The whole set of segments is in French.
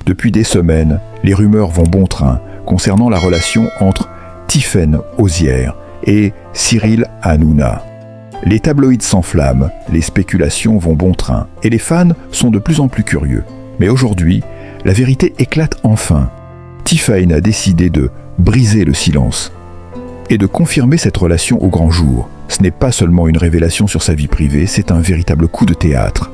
Depuis des semaines, les rumeurs vont bon train concernant la relation entre Tiffaine Hozière et Cyril Hanouna. Les tabloïds s'enflamment, les spéculations vont bon train et les fans sont de plus en plus curieux. Mais aujourd'hui, la vérité éclate enfin. Tiffaine a décidé de briser le silence et de confirmer cette relation au grand jour. Ce n'est pas seulement une révélation sur sa vie privée, c'est un véritable coup de théâtre.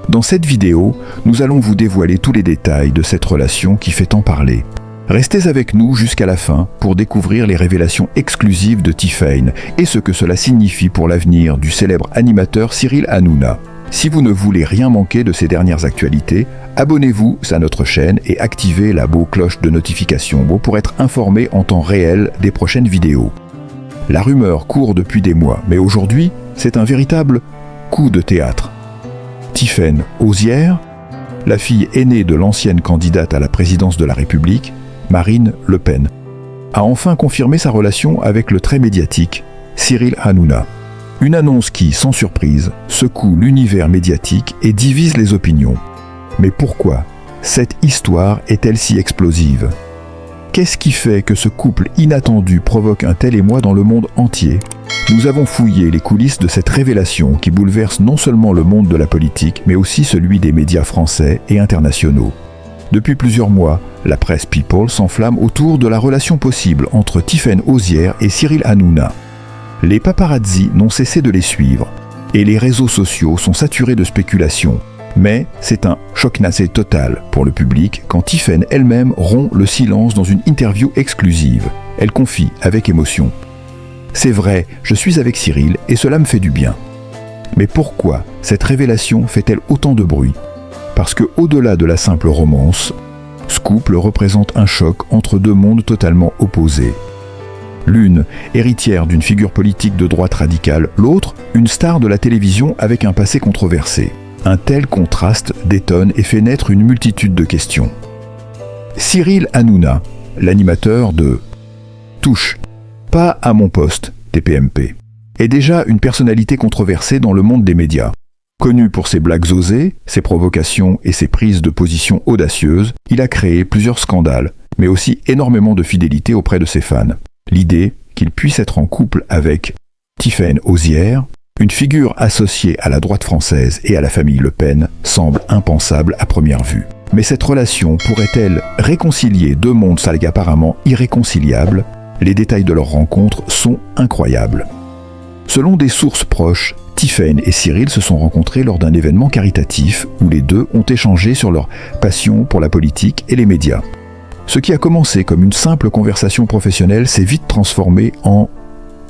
Dans cette vidéo, nous allons vous dévoiler tous les détails de cette relation qui fait tant parler. Restez avec nous jusqu'à la fin pour découvrir les révélations exclusives de Tiffaine et ce que cela signifie pour l'avenir du célèbre animateur Cyril Hanouna. Si vous ne voulez rien manquer de ces dernières actualités, abonnez-vous à notre chaîne et activez la beau cloche de notification pour être informé en temps réel des prochaines vidéos. La rumeur court depuis des mois, mais aujourd'hui, c'est un véritable coup de théâtre. Tiffaine Hozière, la fille aînée de l'ancienne candidate à la présidence de la République, Marine Le Pen, a enfin confirmé sa relation avec le très médiatique Cyril Hanouna. Une annonce qui, sans surprise, secoue l'univers médiatique et divise les opinions. Mais pourquoi cette histoire est-elle si explosive ? Qu'est-ce qui fait que ce couple inattendu provoque un tel émoi dans le monde entier ? Nous avons fouillé les coulisses de cette révélation qui bouleverse non seulement le monde de la politique, mais aussi celui des médias français et internationaux. Depuis plusieurs mois, la presse People s'enflamme autour de la relation possible entre Tiffaine Hozière et Cyril Hanouna. Les paparazzis n'ont cessé de les suivre, et les réseaux sociaux sont saturés de spéculations. Mais c'est un choc-nassé total pour le public quand Tiffaine elle-même rompt le silence dans une interview exclusive. Elle confie avec émotion : « C'est vrai, je suis avec Cyril et cela me fait du bien. » Mais pourquoi cette révélation fait-elle autant de bruit ? Parce que au-delà de la simple romance, ce couple représente un choc entre deux mondes totalement opposés. L'une, héritière d'une figure politique de droite radicale, l'autre, une star de la télévision avec un passé controversé. Un tel contraste détonne et fait naître une multitude de questions. Cyril Hanouna, l'animateur de Touche pas à mon poste, TPMP, est déjà une personnalité controversée dans le monde des médias. Connu pour ses blagues osées, ses provocations et ses prises de position audacieuses, il a créé plusieurs scandales, mais aussi énormément de fidélité auprès de ses fans. L'idée qu'il puisse être en couple avec Tiffaine Hozière, une figure associée à la droite française et à la famille Le Pen, semble impensable à première vue. Mais cette relation pourrait-elle réconcilier deux mondes apparemment irréconciliables ? Les détails de leur rencontre sont incroyables. Selon des sources proches, Tiffaine et Cyril se sont rencontrés lors d'un événement caritatif où les deux ont échangé sur leur passion pour la politique et les médias. Ce qui a commencé comme une simple conversation professionnelle s'est vite transformé en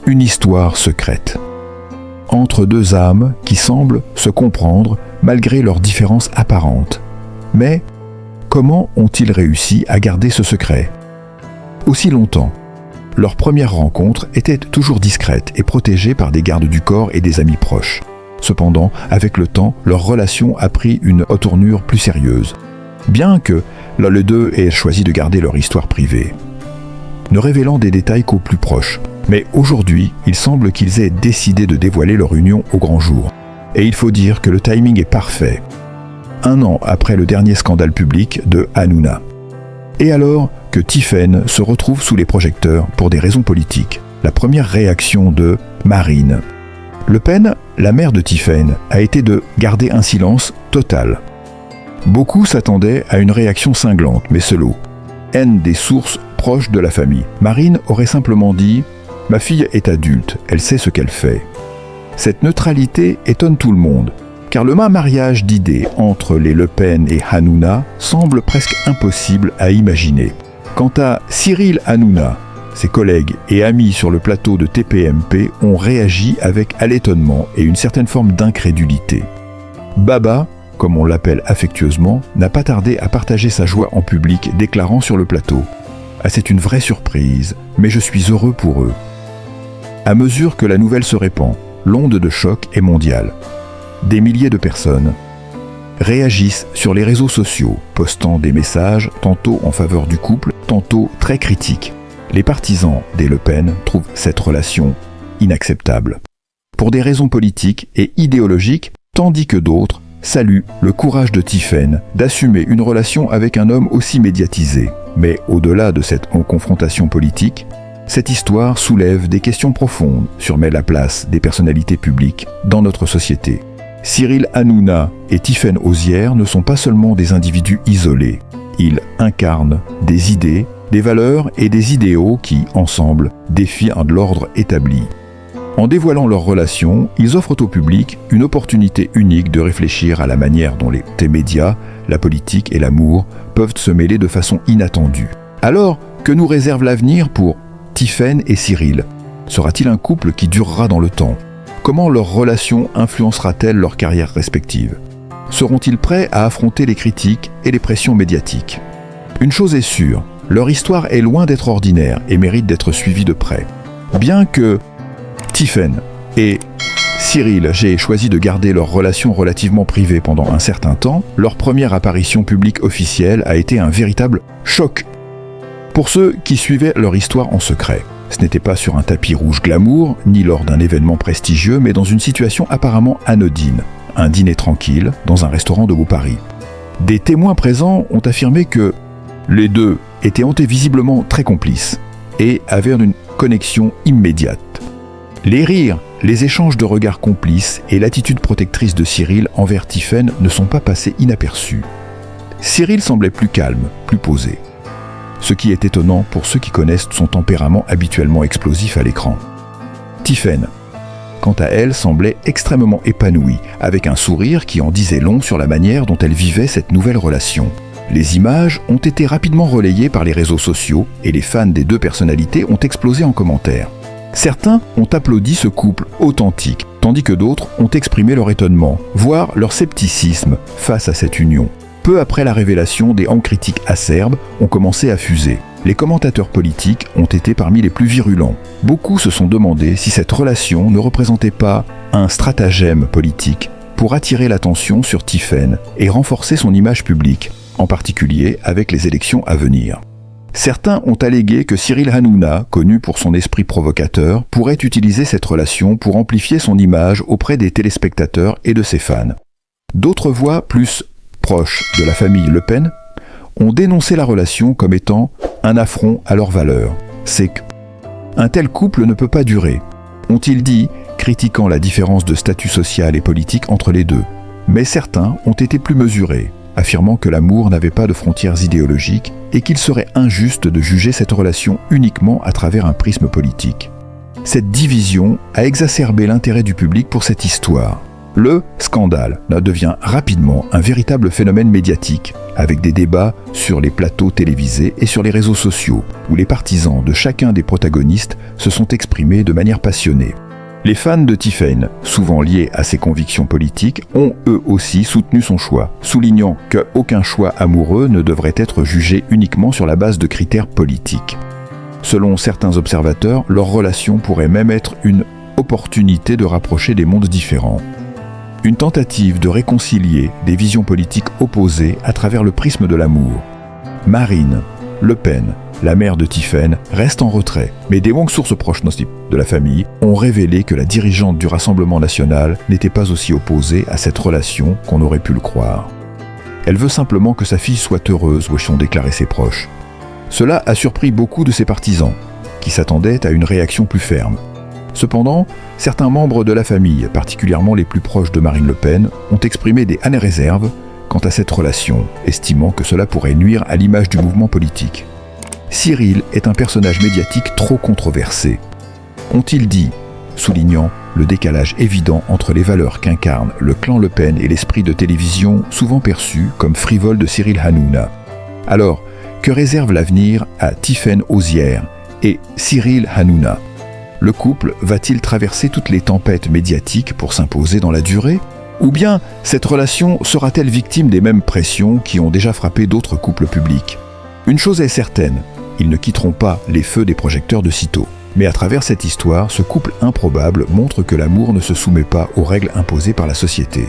une histoire secrète. Entre deux âmes qui semblent se comprendre malgré leurs différences apparentes. Mais comment ont-ils réussi à garder ce secret aussi longtemps ? Leur première rencontre était toujours discrète et protégée par des gardes du corps et des amis proches. Cependant, avec le temps, leur relation a pris une tournure plus sérieuse. Bien que les deux aient choisi de garder leur histoire privée, ne révélant des détails qu'aux plus proches. Mais aujourd'hui, il semble qu'ils aient décidé de dévoiler leur union au grand jour. Et il faut dire que le timing est parfait. 1 an après le dernier scandale public de Hanouna. Et alors que Tiffaine se retrouve sous les projecteurs pour des raisons politiques. La première réaction de Marine Le Pen, la mère de Tiffaine, a été de garder un silence total. Beaucoup s'attendaient à une réaction cinglante, mais seul haine des sources proches de la famille. Marine aurait simplement dit « Ma fille est adulte, elle sait ce qu'elle fait ». Cette neutralité étonne tout le monde, car le mariage d'idées entre les Le Pen et Hanouna semble presque impossible à imaginer. Quant à Cyril Hanouna, ses collègues et amis sur le plateau de TPMP ont réagi avec l'étonnement et une certaine forme d'incrédulité. Baba, comme on l'appelle affectueusement, n'a pas tardé à partager sa joie en public, déclarant sur le plateau « Ah, c'est une vraie surprise, mais je suis heureux pour eux ». À mesure que la nouvelle se répand, l'onde de choc est mondiale. Des milliers de personnes réagissent sur les réseaux sociaux, postant des messages tantôt en faveur du couple, tantôt très critiques. Les partisans des Le Pen trouvent cette relation inacceptable, pour des raisons politiques et idéologiques, tandis que d'autres salue le courage de Tiphaine d'assumer une relation avec un homme aussi médiatisé. Mais au-delà de cette confrontation politique, cette histoire soulève des questions profondes sur la place des personnalités publiques dans notre société. Cyril Hanouna et Tiphaine Hozière ne sont pas seulement des individus isolés. Ils incarnent des idées, des valeurs et des idéaux qui, ensemble, défient l'ordre établi. En dévoilant leurs relations, ils offrent au public une opportunité unique de réfléchir à la manière dont les médias, la politique et l'amour peuvent se mêler de façon inattendue. Alors, que nous réserve l'avenir pour Tiphaine et Cyril? Sera-t-il un couple qui durera dans le temps? Comment leur relation influencera-t-elle leurs carrières respectives? Seront-ils prêts à affronter les critiques et les pressions médiatiques? Une chose est sûre, leur histoire est loin d'être ordinaire et mérite d'être suivie de près. Bien que Tiphaine et Cyril aient choisi de garder leur relation relativement privée pendant un certain temps, leur première apparition publique officielle a été un véritable choc pour ceux qui suivaient leur histoire en secret. Ce n'était pas sur un tapis rouge glamour, ni lors d'un événement prestigieux, mais dans une situation apparemment anodine, un dîner tranquille dans un restaurant de Paris. Des témoins présents ont affirmé que les deux étaient visiblement très complices et avaient une connexion immédiate. Les rires, les échanges de regards complices et l'attitude protectrice de Cyril envers Tiphaine ne sont pas passés inaperçus. Cyril semblait plus calme, plus posé. Ce qui est étonnant pour ceux qui connaissent son tempérament habituellement explosif à l'écran. Tiphaine, quant à elle, semblait extrêmement épanouie, avec un sourire qui en disait long sur la manière dont elle vivait cette nouvelle relation. Les images ont été rapidement relayées par les réseaux sociaux et les fans des deux personnalités ont explosé en commentaires. Certains ont applaudi ce couple authentique, tandis que d'autres ont exprimé leur étonnement, voire leur scepticisme face à cette union. Peu après la révélation, des critiques acerbes ont commencé à fuser. Les commentateurs politiques ont été parmi les plus virulents. Beaucoup se sont demandé si cette relation ne représentait pas un stratagème politique pour attirer l'attention sur Tiphaine et renforcer son image publique, en particulier avec les élections à venir. Certains ont allégué que Cyril Hanouna, connu pour son esprit provocateur, pourrait utiliser cette relation pour amplifier son image auprès des téléspectateurs et de ses fans. D'autres voix, plus proches de la famille Le Pen, ont dénoncé la relation comme étant un affront à leurs valeurs. C'est qu'un tel couple ne peut pas durer, ont-ils dit, critiquant la différence de statut social et politique entre les deux. Mais certains ont été plus mesurés, affirmant que l'amour n'avait pas de frontières idéologiques et qu'il serait injuste de juger cette relation uniquement à travers un prisme politique. Cette division a exacerbé l'intérêt du public pour cette histoire. Le scandale devient rapidement un véritable phénomène médiatique, avec des débats sur les plateaux télévisés et sur les réseaux sociaux, où les partisans de chacun des protagonistes se sont exprimés de manière passionnée. Les fans de Tiphaine, souvent liés à ses convictions politiques, ont eux aussi soutenu son choix, soulignant qu'aucun choix amoureux ne devrait être jugé uniquement sur la base de critères politiques. Selon certains observateurs, leur relation pourrait même être une opportunité de rapprocher des mondes différents. Une tentative de réconcilier des visions politiques opposées à travers le prisme de l'amour. Marine Le Pen, la mère de Tiphaine, reste en retrait, mais des sources proches de la famille ont révélé que la dirigeante du Rassemblement national n'était pas aussi opposée à cette relation qu'on aurait pu le croire. Elle veut simplement que sa fille soit heureuse, ont déclaré ses proches. Cela a surpris beaucoup de ses partisans, qui s'attendaient à une réaction plus ferme. Cependant, certains membres de la famille, particulièrement les plus proches de Marine Le Pen, ont exprimé des réserves quant à cette relation, estimant que cela pourrait nuire à l'image du mouvement politique. Cyril est un personnage médiatique trop controversé, ont-ils dit, soulignant le décalage évident entre les valeurs qu'incarne le clan Le Pen et l'esprit de télévision souvent perçu comme frivole de Cyril Hanouna. Alors, que réserve l'avenir à Tiphaine Hozière et Cyril Hanouna? Le couple va-t-il traverser toutes les tempêtes médiatiques pour s'imposer dans la durée? Ou bien cette relation sera-t-elle victime des mêmes pressions qui ont déjà frappé d'autres couples publics? Une chose est certaine, ils ne quitteront pas les feux des projecteurs de sitôt. Mais à travers cette histoire, ce couple improbable montre que l'amour ne se soumet pas aux règles imposées par la société.